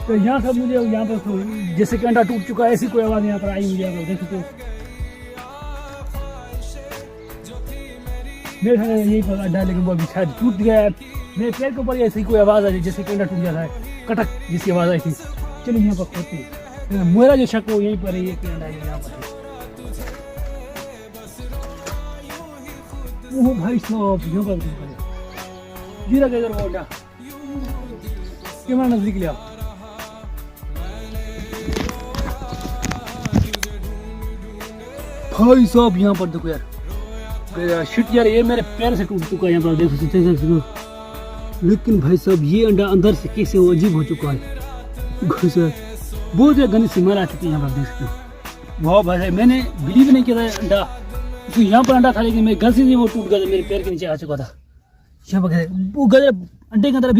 तो यहाँ से मुझे यहाँ पर जैसे कि अंडा टूट चुका है ऐसी कोई आवाज़ यहाँ पर आई मुझे, यहाँ पर देख सकते हो। मेरे ख्याल में यही पर अंडा, लेकिन वो अभी शायद टूट गया है। मेरे पैर के ऊपर ऐसी कोई आवाज़ आई जैसे कि अंडा टूट जाता है, कटक जैसी आवाज़ आई थी। चलिए यहाँ पर खोलते हैं। मेरा जो शक है वो यहीं पर है, ये कि अंडा यहाँ पर है। ओह भाई साहब, यहाँ पर गिरा गया इधर वो अंडा। कैमरा नजदीक लिया। भाई साहब यहाँ पर देखो यार, शिट यार, ये मेरे पैर से टूट चुका है। यहाँ पर देख सकते हो। लेकिन भाई साहब ये अंडा अंदर से कैसे वो अजीब हो चुका है। बहुत गंदी स्मेल आ चुकी है यहाँ पर, देख सकते हो। वाह भाई साहब, मैंने बिलीव नहीं किया था अंडा, क्योंकि यहाँ पर अंडा था लेकिन मेरे घर से वो टूट गया था, मेरे पैर के नीचे आ चुका था। यहाँ पर वो अंडे के अंदर अभी